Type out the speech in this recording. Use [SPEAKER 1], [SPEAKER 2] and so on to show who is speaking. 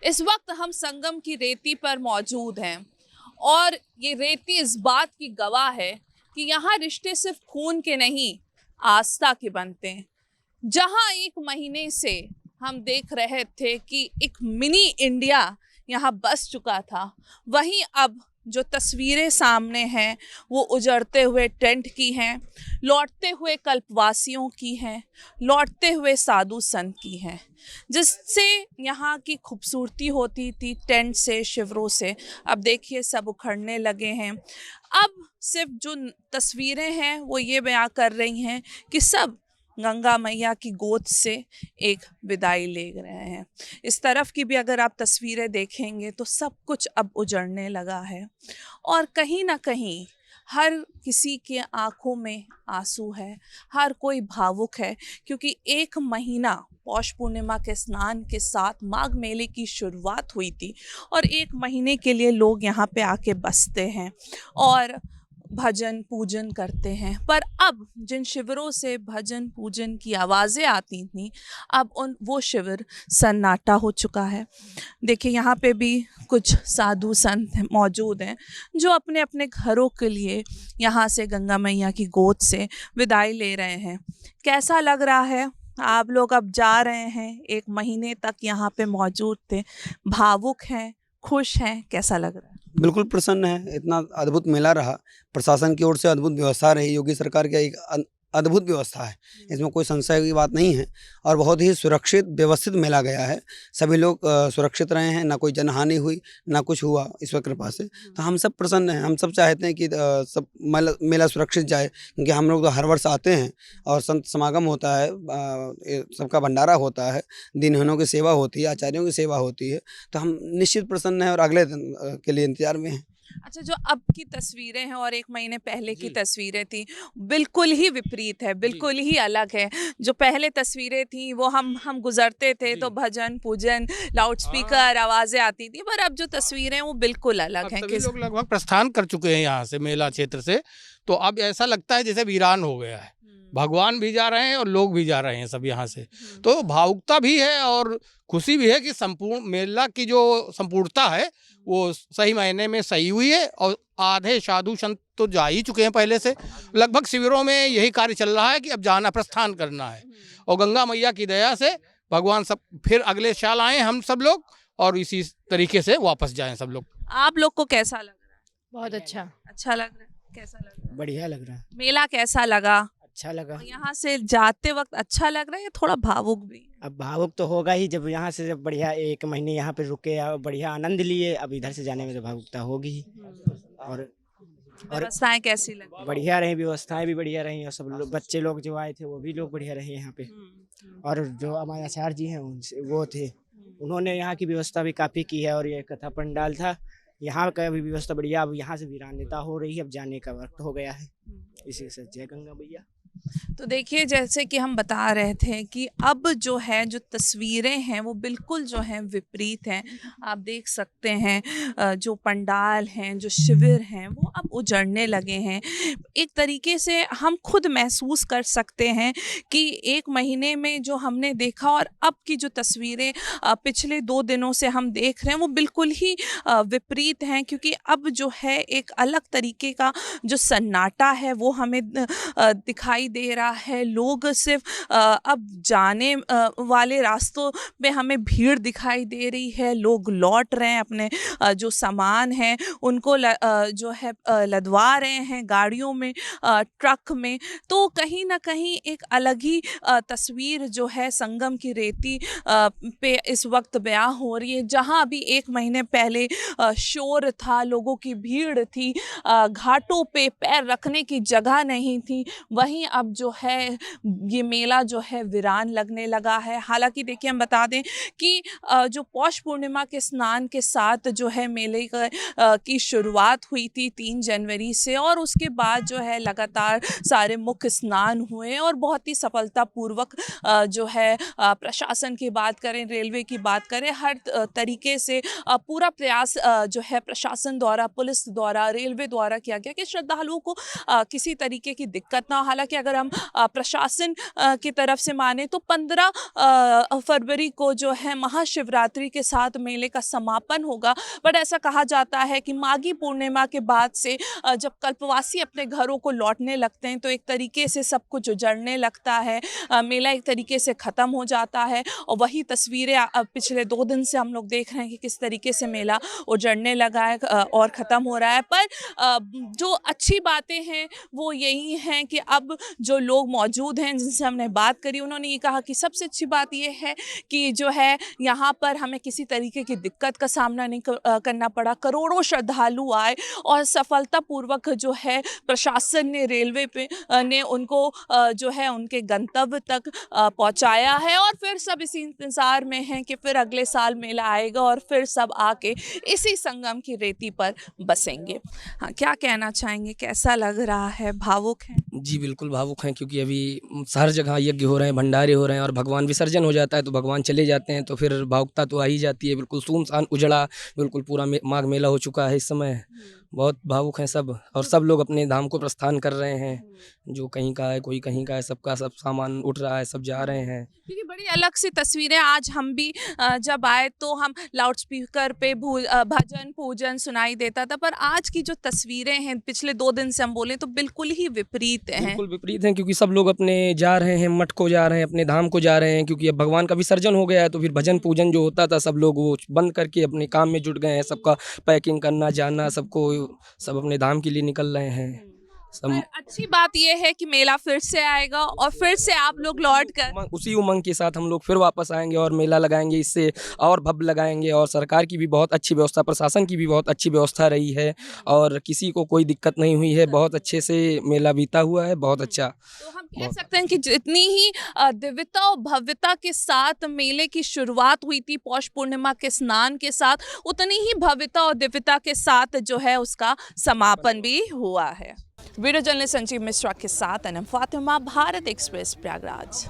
[SPEAKER 1] इस वक्त हम संगम की रेती पर मौजूद हैं और ये रेती इस बात की गवाह है कि यहाँ रिश्ते सिर्फ खून के नहीं, आस्था के बनते हैं। जहाँ एक महीने से हम देख रहे थे कि एक मिनी इंडिया यहाँ बस चुका था, वहीं अब जो तस्वीरें सामने हैं वो उजड़ते हुए टेंट की हैं, लौटते हुए कल्पवासियों की हैं, लौटते हुए साधु संत की हैं। जिससे यहाँ की खूबसूरती होती थी टेंट से, शिविरों से, अब देखिए सब उखड़ने लगे हैं। अब सिर्फ जो तस्वीरें हैं वो ये बयां कर रही हैं कि सब गंगा मैया की गोद से एक विदाई ले रहे हैं। इस तरफ की भी अगर आप तस्वीरें देखेंगे तो सब कुछ अब उजड़ने लगा है और कहीं ना कहीं हर किसी के आंखों में आंसू है, हर कोई भावुक है, क्योंकि एक महीना पौष पूर्णिमा के स्नान के साथ माघ मेले की शुरुआत हुई थी और एक महीने के लिए लोग यहाँ पे आके बसते हैं और भजन पूजन करते हैं। पर अब जिन शिविरों से भजन पूजन की आवाज़ें आती थीं, अब वो शिविर सन्नाटा हो चुका है। देखिए यहाँ पे भी कुछ साधु संत मौजूद हैं जो अपने अपने घरों के लिए यहाँ से गंगा मैया की गोद से विदाई ले रहे हैं। कैसा लग रहा है? आप लोग अब जा रहे हैं, एक महीने तक यहाँ पे मौजूद थे, भावुक हैं, खुश हैं, कैसा लग रहा है?
[SPEAKER 2] बिल्कुल प्रसन्न है। इतना अद्भुत मेला रहा, प्रशासन की ओर से अद्भुत व्यवस्था रही, योगी सरकार की एक अद्भुत व्यवस्था है, इसमें कोई संशय की बात नहीं है। और बहुत ही सुरक्षित व्यवस्थित मेला गया है। सभी लोग सुरक्षित रहे हैं, ना कोई जनहानि हुई, ना कुछ हुआ ईश्वर कृपा से। तो हम सब प्रसन्न हैं। हम सब चाहते हैं कि सब मेला सुरक्षित जाए, क्योंकि हम लोग तो हर वर्ष आते हैं और संत समागम होता है, सबका भंडारा होता है, दीनहीनों की सेवा होती है, आचार्यों की सेवा होती है। तो हम निश्चित प्रसन्न हैं और अगले दिन के लिए इंतजार में हैं।
[SPEAKER 1] अच्छा, जो अब की तस्वीरें हैं और एक महीने पहले की तस्वीरें थी, बिल्कुल ही विपरीत है, बिल्कुल ही अलग है। जो पहले तस्वीरें थी वो हम गुजरते थे तो भजन पूजन, लाउड स्पीकर, आवाज़ें आती थी, पर अब जो तस्वीरें हैं वो बिल्कुल अलग हैं।
[SPEAKER 3] सभी लोग लगभग प्रस्थान कर चुके हैं यहाँ से, मेला क्षेत्र से। तो अब ऐसा लगता है जैसे वीरान हो गया है। भगवान भी जा रहे हैं और लोग भी जा रहे हैं सब यहाँ से। तो भावुकता भी है और खुशी भी है कि संपूर्ण मेला की जो संपूर्णता है वो सही मायने में सही हुई है। और आधे साधु संत तो जा ही चुके हैं पहले से। लगभग शिविरों में यही कार्य चल रहा है कि अब जाना, प्रस्थान करना है। और गंगा मैया की दया से भगवान सब फिर अगले साल आए हम सब लोग और इसी तरीके से वापस जाएं सब लोग।
[SPEAKER 1] आप लोग को कैसा लग रहा है?
[SPEAKER 4] बहुत अच्छा
[SPEAKER 1] अच्छा लग रहा है? कैसा लग रहा है?
[SPEAKER 5] बढ़िया लग रहा है।
[SPEAKER 1] मेला कैसा लगा?
[SPEAKER 5] अच्छा लगा।
[SPEAKER 1] यहाँ से जाते वक्त अच्छा लग रहा है या थोड़ा भावुक भी?
[SPEAKER 5] अब भावुक तो होगा ही, जब यहाँ से जब बढ़िया एक महीने यहाँ पे रुके और बढ़िया आनंद लिए, अब इधर से जाने में तो भावुकता होगी ही। और
[SPEAKER 1] व्यवस्थाएं कैसी लगी?
[SPEAKER 5] बढ़िया रही, व्यवस्थाएं भी बढ़िया रही और सब लोग, बच्चे लोग जो आए थे वो भी लोग बढ़िया रहे यहाँ पे। और जो हमारे आचार्य जी हैं उनसे वो थे, उन्होंने यहाँ की व्यवस्था भी काफ़ी की है। और ये कथा पंडाल था, यहाँ का भी व्यवस्था बढ़िया। अब यहाँ से वीरान्यता हो रही है, अब जाने का वक्त हो गया है। इसी से जय गंगा मैया।
[SPEAKER 1] तो देखिए, जैसे कि हम बता रहे थे कि अब जो है, जो तस्वीरें हैं वो बिल्कुल जो हैं विपरीत हैं। आप देख सकते हैं जो पंडाल हैं, जो शिविर हैं, वो अब उजड़ने लगे हैं। एक तरीके से हम खुद महसूस कर सकते हैं कि एक महीने में जो हमने देखा और अब की जो तस्वीरें पिछले 2 दिनों से हम देख रहे हैं वो बिल्कुल ही विपरीत हैं। क्योंकि अब जो है एक अलग तरीके का जो सन्नाटा है वो हमें दिखाई दे रहा है। लोग सिर्फ अब जाने वाले रास्तों में हमें भीड़ दिखाई दे रही है। लोग लौट रहे हैं, अपने जो सामान है उनको जो है लदवा रहे हैं गाड़ियों में, ट्रक में। तो कहीं ना कहीं एक अलग ही तस्वीर जो है संगम की रेती पे इस वक्त बयां हो रही है। जहां अभी एक महीने पहले शोर था, लोगों की भीड़ थी, घाटों पे पैर रखने की जगह नहीं थी, वहीं अब जो है ये मेला जो है वीरान लगने लगा है। हालांकि देखिए, हम बता दें कि जो पौष पूर्णिमा के स्नान के साथ जो है मेले की शुरुआत हुई थी 3 जनवरी से, और उसके बाद जो है लगातार सारे मुख्य स्नान हुए और बहुत ही सफलतापूर्वक जो है प्रशासन की बात करें, रेलवे की बात करें, हर तरीके से पूरा प्रयास जो है प्रशासन द्वारा, पुलिस द्वारा, रेलवे द्वारा किया गया कि श्रद्धालुओं को किसी तरीके की दिक्कत ना हो। हालांकि अगर हम प्रशासन की तरफ से माने तो 15 फरवरी को जो है महाशिवरात्रि के साथ मेले का समापन होगा। बट ऐसा कहा जाता है कि माघी पूर्णिमा के बाद से जब कल्पवासी अपने घरों को लौटने लगते हैं तो एक तरीके से सब कुछ उजड़ने लगता है, मेला एक तरीके से ख़त्म हो जाता है। और वही तस्वीरें अब पिछले 2 दिन से हम लोग देख रहे हैं कि किस तरीके से मेला उजड़ने लगा है और ख़त्म हो रहा है। पर जो अच्छी बातें हैं वो यही हैं कि अब जो लोग मौजूद हैं जिनसे हमने बात करी, उन्होंने ये कहा कि सबसे अच्छी बात ये है कि जो है यहाँ पर हमें किसी तरीके की दिक्कत का सामना नहीं करना पड़ा। करोड़ों श्रद्धालु आए और सफलतापूर्वक जो है प्रशासन ने, रेलवे पे ने उनको जो है उनके गंतव्य तक पहुँचाया है। और फिर सब इसी इंतज़ार में हैं कि फिर अगले साल मेला आएगा और फिर सब आके इसी संगम की रेती पर बसेंगे। हाँ, क्या कहना चाहेंगे, कैसा लग रहा है, भावुक हैं?
[SPEAKER 4] जी बिल्कुल भावुक हैं, क्योंकि अभी हर जगह यज्ञ हो रहे हैं, भंडारे हो रहे हैं और भगवान विसर्जन हो जाता है तो भगवान चले जाते हैं तो फिर भावुकता तो आ ही जाती है। बिल्कुल सुनसान उजड़ा, बिल्कुल पूरा माघ मेला हो चुका है इस समय। बहुत भावुक हैं सब और सब लोग अपने धाम को प्रस्थान कर रहे हैं। जो कहीं का है, कोई कहीं का है, सबका सब सामान उठ रहा है, सब जा रहे हैं।
[SPEAKER 1] क्योंकि बड़ी अलग सी तस्वीरें आज हम भी जब आए तो हम लाउड स्पीकर पे भजन पूजन सुनाई देता था, पर आज की जो तस्वीरें हैं पिछले 2 दिन से हम बोलें तो बिल्कुल ही विपरीत हैं।
[SPEAKER 4] बिल्कुल विपरीत हैं, क्योंकि सब लोग अपने जा रहे हैं, मठ को जा रहे हैं, अपने धाम को जा रहे हैं। क्योंकि अब भगवान का विसर्जन हो गया है तो फिर भजन पूजन जो होता था सब लोग वो बंद करके अपने काम में जुट गए हैं। सबका पैकिंग करना, जाना, सबको सब अपने धाम के लिए निकल रहे हैं।
[SPEAKER 1] पर अच्छी बात यह है कि मेला फिर से आएगा और फिर से आप लोग लौट कर
[SPEAKER 4] उसी उमंग के साथ हम लोग फिर वापस आएंगे और मेला लगाएंगे, इससे और भव्य लगाएंगे। और सरकार की भी बहुत अच्छी व्यवस्था, प्रशासन की भी बहुत अच्छी व्यवस्था रही है और किसी को कोई दिक्कत नहीं हुई है। बहुत अच्छे से मेला बीता हुआ है, बहुत अच्छा।
[SPEAKER 1] तो हम कह सकते हैं कि जितनी ही दिव्यता और भव्यता के साथ मेले की शुरुआत हुई थी पौष पूर्णिमा के स्नान के साथ, उतनी ही भव्यता और दिव्यता के साथ जो है उसका समापन भी हुआ है। वीडियो जर्नलिस्ट संजीव मिश्रा के साथ अनम फातिमा, भारत एक्सप्रेस, प्रयागराज।